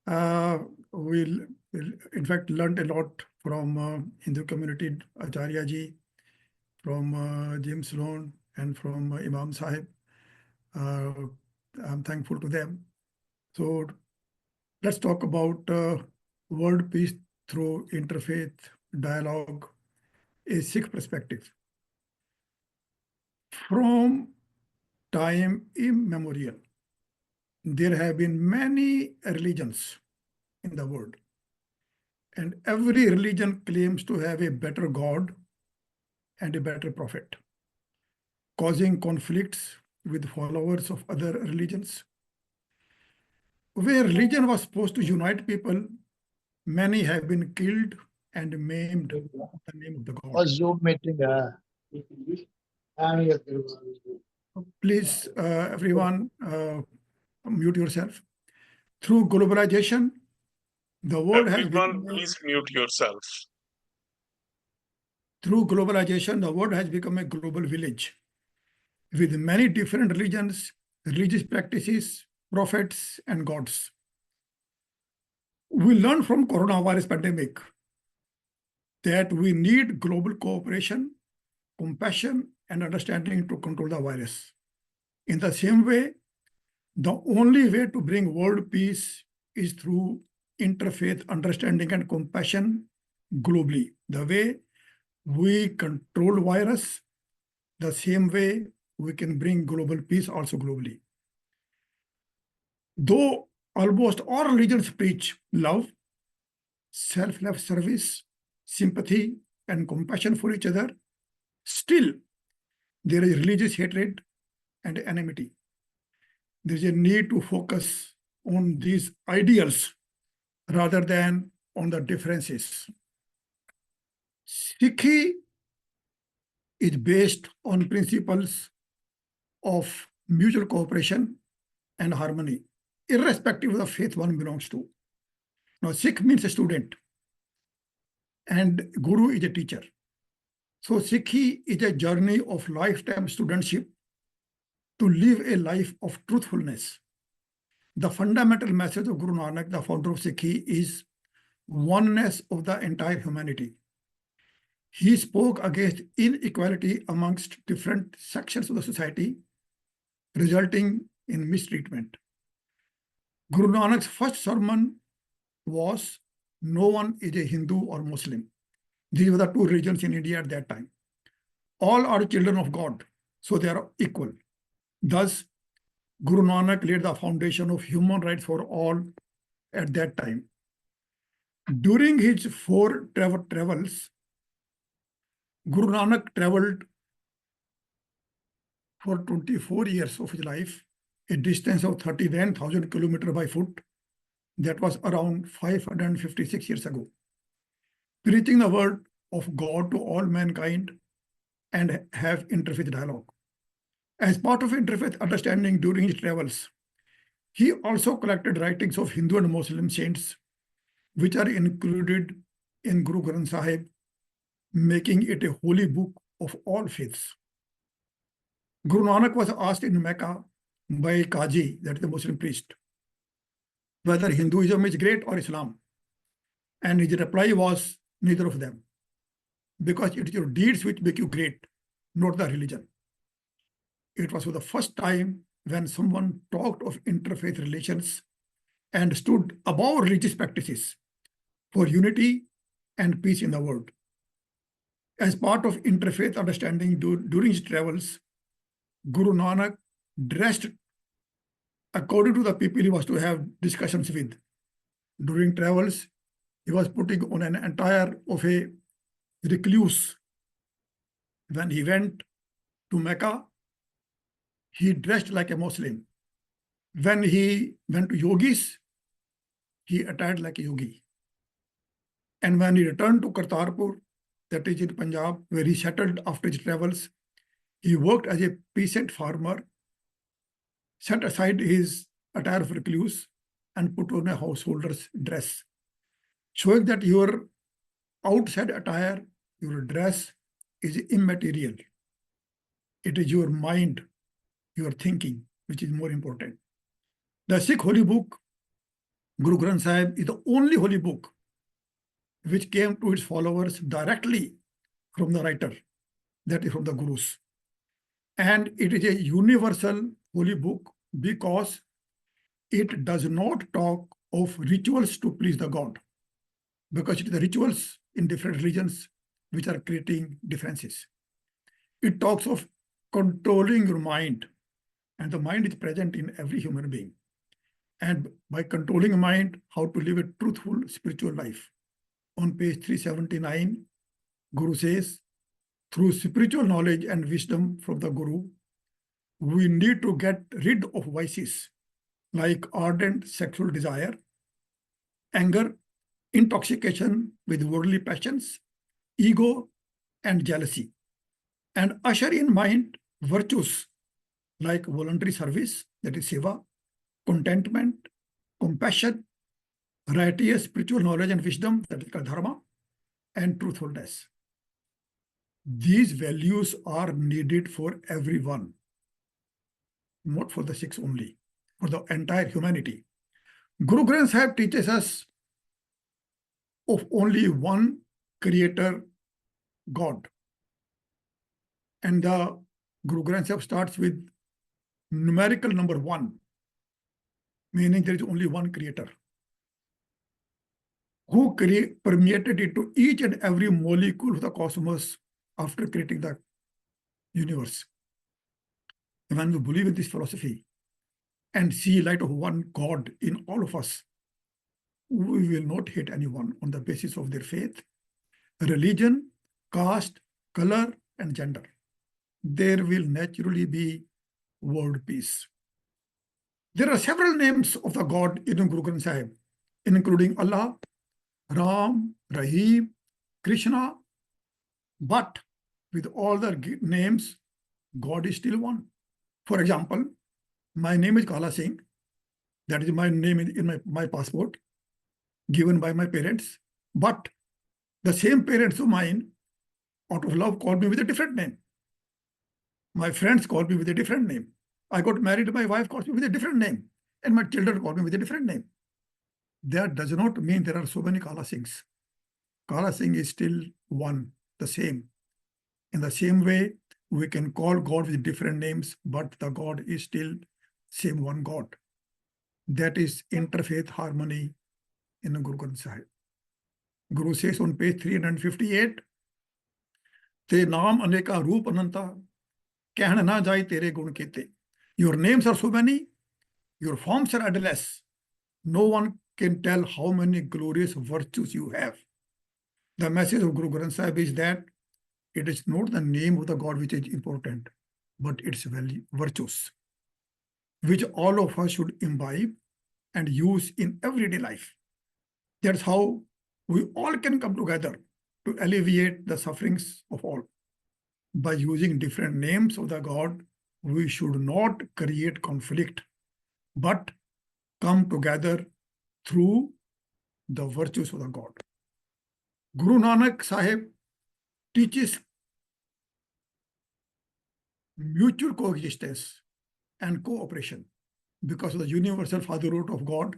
We, in fact, learned a lot from Hindu community, Acharya ji, from James Sloan, and from Imam Sahib. I'm thankful to them. So let's talk about world peace through interfaith dialogue, a Sikh perspective. From time immemorial, there have been many religions in the world, and every religion claims to have a better God and a better prophet, causing conflicts with followers of other religions. Where religion was supposed to unite people, many have been killed and maimed in the name of the God. Zoom meeting. Please, everyone, mute yourself. Through globalization, the world has become please mute yourself. Through globalization, the world has become a global village with many different religions, religious practices, prophets, and gods. We learned from coronavirus pandemic that we need global cooperation, compassion, and understanding to control the virus. In the same way, the only way to bring world peace is through interfaith understanding and compassion globally. The way we control virus, the same way we can bring global peace also globally. Though almost all religions preach love, self-love service, sympathy, and compassion for each other, still there is religious hatred and enmity. There is a need to focus on these ideals rather than on the differences. Sikhi is based on principles of mutual cooperation and harmony, irrespective of the faith one belongs to. Now, Sikh means a student, and Guru is a teacher. So, Sikhi is a journey of lifetime studentship to live a life of truthfulness. The fundamental message of Guru Nanak, the founder of Sikhi, is oneness of the entire humanity. He spoke against inequality amongst different sections of the society, resulting in mistreatment. Guru Nanak's first sermon was, "No one is a Hindu or Muslim." These were the two religions in India at that time. All are children of God, so they are equal. Thus, Guru Nanak laid the foundation of human rights for all at that time. During his 4 travels, Guru Nanak traveled for 24 years of his life, a distance of 39,000 kilometers by foot. That was around 556 years ago, preaching the word of God to all mankind and have interfaith dialogue. As part of interfaith understanding during his travels, he also collected writings of Hindu and Muslim saints, which are included in Guru Granth Sahib, making it a holy book of all faiths. Guru Nanak was asked in Mecca by Qazi, that is the Muslim priest, whether Hinduism is great or Islam. And his reply was, neither of them, because it is your deeds which make you great, not the religion. It was for the first time when someone talked of interfaith relations and stood above religious practices for unity and peace in the world. As part of interfaith understanding during his travels, Guru Nanak dressed according to the people he was to have discussions with. During travels, he was putting on an attire of a recluse. When he went to Mecca, he dressed like a Muslim. When he went to yogis, he attired like a yogi. And when he returned to Kartarpur, that is in Punjab, where he settled after his travels, he worked as a peasant farmer, set aside his attire of recluse, and put on a householder's dress, showing that your outside attire, your dress, is immaterial. It is your mind, your thinking, which is more important. The Sikh holy book Guru Granth Sahib is the only holy book which came to its followers directly from the writer, that is from the Gurus. And it is a universal holy book because it does not talk of rituals to please the God, because it is the rituals in different religions which are creating differences. It talks of controlling your mind, and the mind is present in every human being. And by controlling mind, how to live a truthful spiritual life. On page 379, Guru says, through spiritual knowledge and wisdom from the Guru, we need to get rid of vices like ardent sexual desire, anger, intoxication with worldly passions, ego, and jealousy, and usher in mind virtues like voluntary service, that is seva, contentment, compassion, righteous spiritual knowledge and wisdom, that is called dharma, and truthfulness. These values are needed for everyone, not for the Sikhs only, for the entire humanity. Guru Granth Sahib teaches us of only one creator, God. And the Guru Granth Sahib starts with numerical number 1, meaning there is only one creator who permeated into each and every molecule of the cosmos after creating the universe. And when we believe in this philosophy and see light of one God in all of us, we will not hate anyone on the basis of their faith, religion, caste, color, and gender. There will naturally be world peace. There are several names of the God in Guru Granth Sahib, including Allah, Ram, Rahim, Krishna, but with all the names, God is still one. For example, my name is Kala Singh. That is my name in my passport, given by my parents. But the same parents of mine, out of love, called me with a different name. My friends called me with a different name. I got married, my wife called me with a different name. And my children called me with a different name. That does not mean there are so many Kala Singhs. Kala Singh is still one, the same. In the same way, we can call God with different names, but the God is still same one God. That is interfaith harmony in Guru Granth Sahib. Guru says on page 358, Te naam aneka roop ananta, कहन ना जाए तेरे गुण केते. Your names are so many, your forms are endless. No one can tell how many glorious virtues you have. The message of Guru Granth Sahib is that it is not the name of the God which is important, but its virtues, which all of us should imbibe and use in everyday life. That's how we all can come together to alleviate the sufferings of all. By using different names of the God, we should not create conflict, but come together through the virtues of the God. Guru Nanak Sahib teaches mutual coexistence and cooperation because of the universal fatherhood of God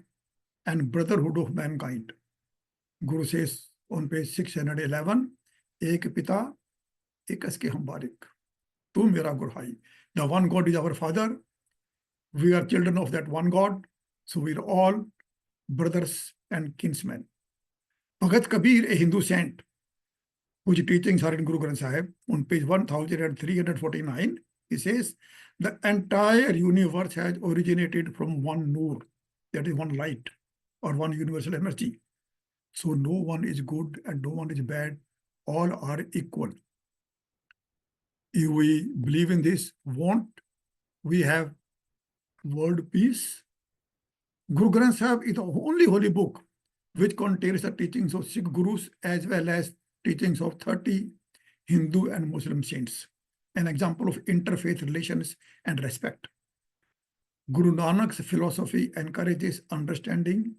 and brotherhood of mankind. Guru says on page 611, Ek Pita, Ekas ke hum barik. Tu mera Gurhai. The one God is our father. We are children of that one God. So we are all brothers and kinsmen. Bhagat Kabir, a Hindu saint, whose teachings are in Guru Granth Sahib, on page 1349, he says, the entire universe has originated from one Noor, that is one light or one universal energy. So no one is good and no one is bad. All are equal. If we believe in this, won't we have world peace? Guru Granth Sahib is the only holy book which contains the teachings of Sikh Gurus as well as teachings of 30 Hindu and Muslim saints, an example of interfaith relations and respect. Guru Nanak's philosophy encourages understanding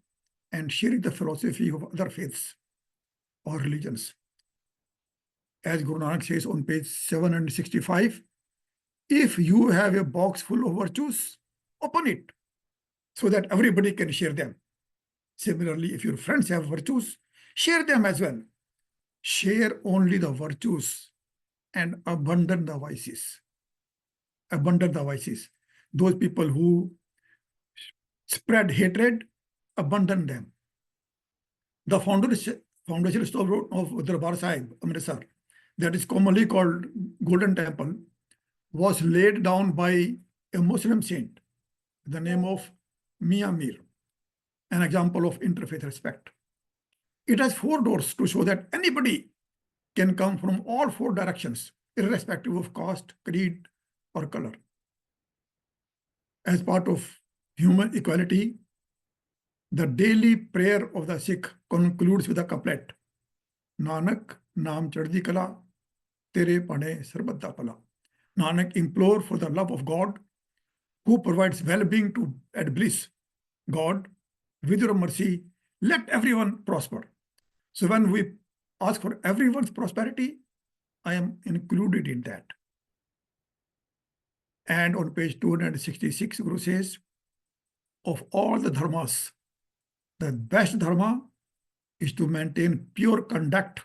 and sharing the philosophy of other faiths or religions. As Guru Nanak says on page 765, if you have a box full of virtues, open it so that everybody can share them. Similarly, if your friends have virtues, share them as well. Share only the virtues and abandon the vices. Abandon the vices. Those people who spread hatred, abandon them. The foundation stone of Darbar Sahib, Amritsar, that is commonly called Golden Temple, was laid down by a Muslim saint, the name of Mia Mir, an example of interfaith respect. It has 4 doors to show that anybody can come from all 4 directions, irrespective of caste, creed, or color. As part of human equality, the daily prayer of the Sikh concludes with a couplet, Nanak naam chaddi kala, tere pane sarbadda pala. Nanak implore for the love of God, who provides well-being to and bliss. God, with your mercy, let everyone prosper. So when we ask for everyone's prosperity, I am included in that. And on page 266, Guru says, of all the dharmas, the best dharma is to maintain pure conduct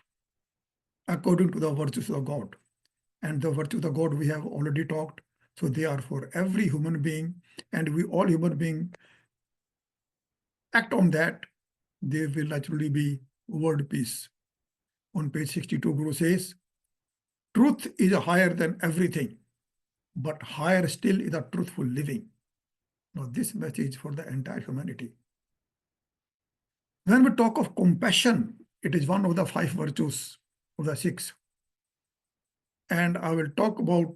according to the virtues of God. And the virtues of God we have already talked. So they are for every human being, and we all human beings act on that, they will naturally be world peace. On page 62, Guru says, truth is higher than everything, but higher still is a truthful living. Now, this message for the entire humanity. When we talk of compassion, it is one of the 5 virtues of the Sikhs. And I will talk about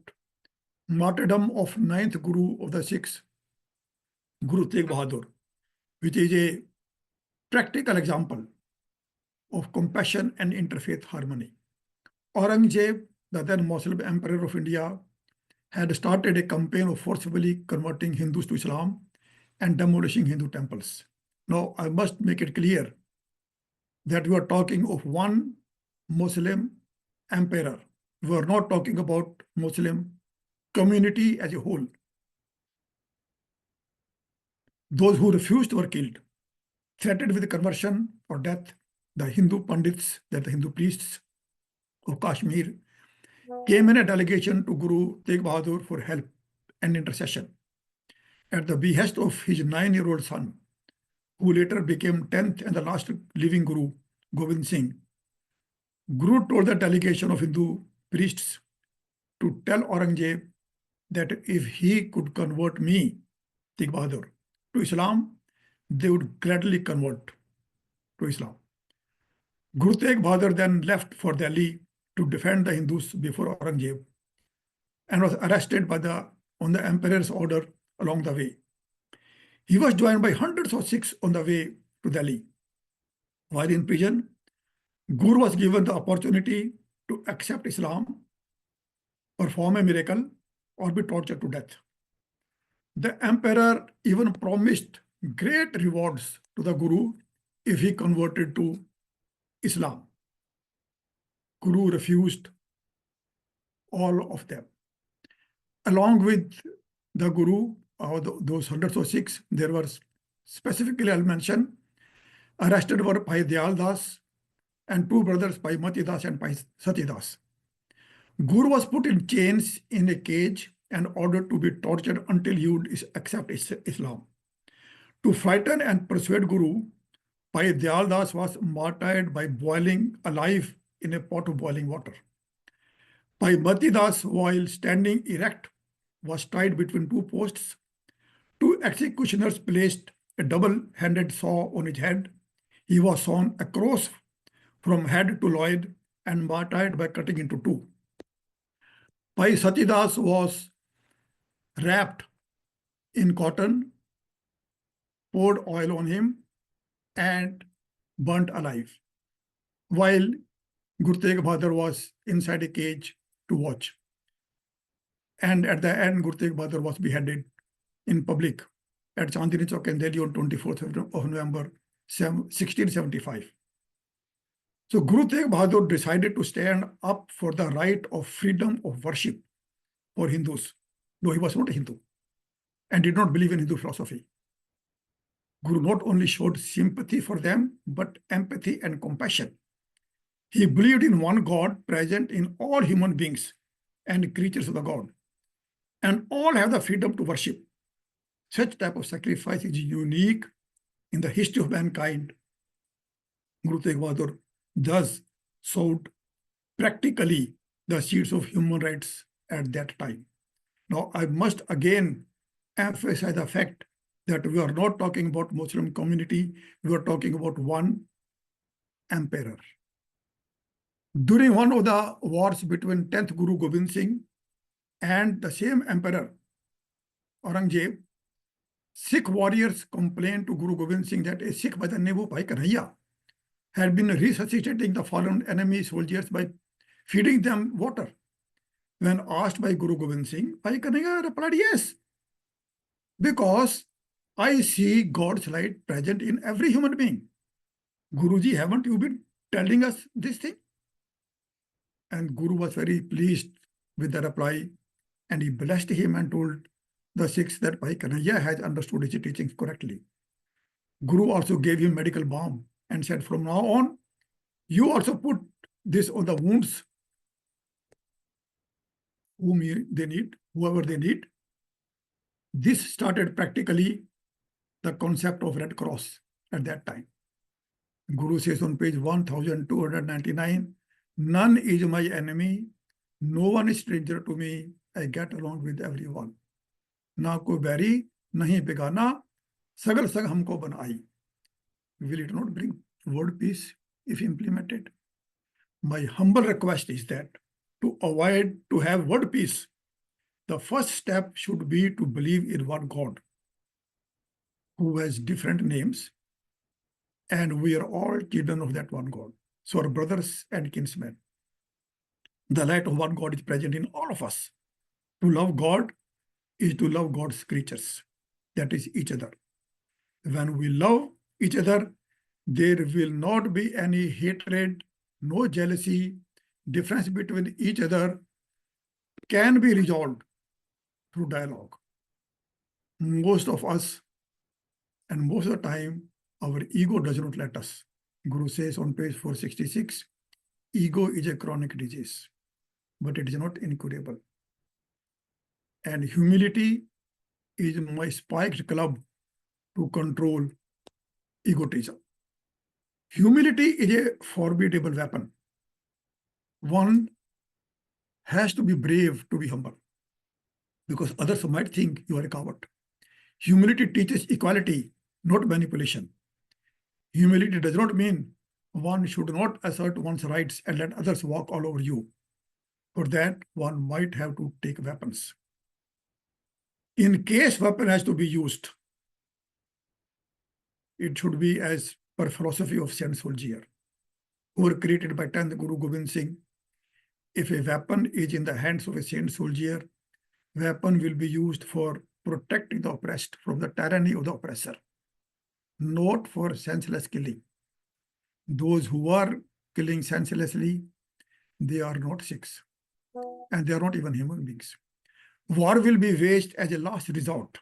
martyrdom of 9th Guru of the Sikhs, Guru Tegh Bahadur, which is a practical example of compassion and interfaith harmony. Aurangzeb, the then Muslim Emperor of India, had started a campaign of forcibly converting Hindus to Islam and demolishing Hindu temples. Now, I must make it clear that we are talking of one Muslim emperor. We are not talking about Muslim community as a whole. Those who refused were killed, threatened with conversion or death. The Hindu Pandits, the Hindu priests of Kashmir, came in a delegation to Guru Tegh Bahadur for help and intercession. At the behest of his 9-year-old son, who later became 10th and the last living Guru, Gobind Singh, Guru told the delegation of Hindu priests to tell Aurangzeb that if he could convert me, Tegh Bahadur, to Islam, they would gladly convert to Islam. Guru Tegh Bahadur then left for Delhi to defend the Hindus before Aurangzeb and was arrested on the emperor's order along the way. He was joined by hundreds of Sikhs on the way to Delhi. While in prison, Guru was given the opportunity to accept Islam, perform a miracle, or be tortured to death. The emperor even promised great rewards to the Guru if he converted to Islam. Guru refused all of them. Along with the Guru, those hundreds of Sikhs, there was specifically, I'll mention, arrested were Bhai Dayal Das and 2 brothers, Bhai Mati Das and Bhai Sati Das. Guru was put in chains in a cage and ordered to be tortured until he would accept Islam. To frighten and persuade Guru, Bhai Dayal Das was martyred by boiling alive in a pot of boiling water. Bhai Mati Das, while standing erect, was tied between 2 posts. 2 executioners placed a double-handed saw on his head. He was sawn across from head to loin and martyred by cutting into 2. Bhai Sati Das was wrapped in cotton, poured oil on him, and burnt alive, while Guru Tegh Bahadur was inside a cage to watch. And at the end, Guru Tegh Bahadur was beheaded in public at Chandni Chowk in Delhi on 24th of November, 1675. So Guru Tegh Bahadur decided to stand up for the right of freedom of worship for Hindus, though he was not a Hindu and did not believe in Hindu philosophy. Guru not only showed sympathy for them, but empathy and compassion. He believed in one God present in all human beings and creatures of the God, and all have the freedom to worship. Such type of sacrifice is unique in the history of mankind. Guru Tegh Bahadur thus sowed practically the seeds of human rights at that time. Now, I must again emphasize the fact that we are not talking about Muslim community, we are talking about one emperor. During one of the wars between 10th Guru Gobind Singh and the same emperor, Aurangzeb, Sikh warriors complained to Guru Gobind Singh that a Sikh by the name of Bhai Kanhaiya had been resuscitating the fallen enemy soldiers by feeding them water. When asked by Guru Gobind Singh, Bhai Kanhaiya replied, yes, because I see God's light present in every human being. Guruji, haven't you been telling us this thing? And Guru was very pleased with the reply, and he blessed him and told the Sikhs that Bhai Kanhaiya has understood his teachings correctly. Guru also gave him medical balm and said, from now on, you also put this on the wounds whoever they need. This started practically the concept of Red Cross at that time. Guru says on page 1299, none is my enemy, no one is stranger to me, I get along with everyone. Na ko berry, nahi begana, sagal sag हमको बनाई. Will it not bring world peace if implemented? My humble request is that to avoid to have world peace, the first step should be to believe in one God who has different names, and we are all children of that one God. So our brothers and kinsmen, the light of one God is present in all of us. To love God is to love God's creatures, that is each other. When we love each other, there will not be any hatred, no jealousy. Difference between each other can be resolved through dialogue. Most of us, and most of the time, our ego does not let us. Guru says on page 466, ego is a chronic disease, but it is not incurable. And humility is my spiked club to control egotism. Humility is a formidable weapon. One has to be brave to be humble, because others might think you are a coward. Humility teaches equality, not manipulation. Humility does not mean one should not assert one's rights and let others walk all over you. For that, one might have to take weapons. In case weapon has to be used, it should be as per philosophy of Saint Soldier, who were created by 10th Guru Gobind Singh. If a weapon is in the hands of a Saint Soldier, weapon will be used for protecting the oppressed from the tyranny of the oppressor, not for senseless killing. Those who are killing senselessly, they are not Sikhs, and they are not even human beings. War will be waged as a last resort.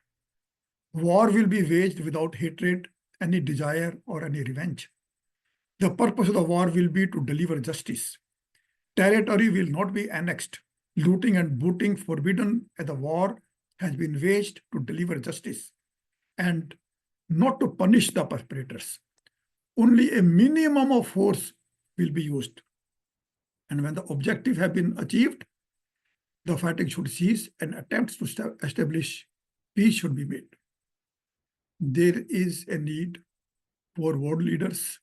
War will be waged without hatred, any desire, or any revenge. The purpose of the war will be to deliver justice. Territory will not be annexed. Looting and booting forbidden as the war has been waged to deliver justice and not to punish the perpetrators. Only a minimum of force will be used. And when the objective has been achieved, the fighting should cease and attempts to establish peace should be made. There is a need for world leaders,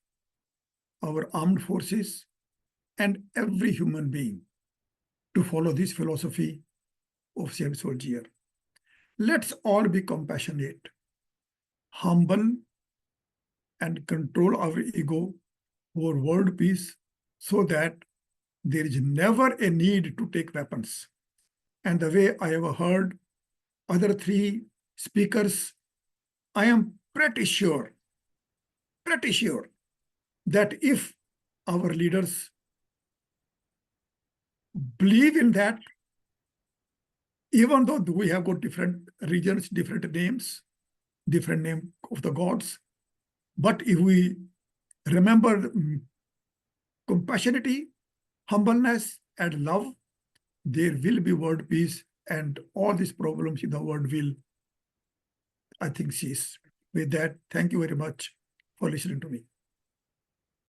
our armed forces, and every human being to follow this philosophy of Saint Soldier. Let's all be compassionate, humble, and control our ego for world peace so that there is never a need to take weapons. And the way I have heard other three speakers, I am pretty sure that if our leaders believe in that, even though we have got different regions, different names, different name of the gods, But if we remember compassionate, humbleness, and love, there will be world peace, and all these problems in the world will, I think, cease. With that, thank you very much for listening to me.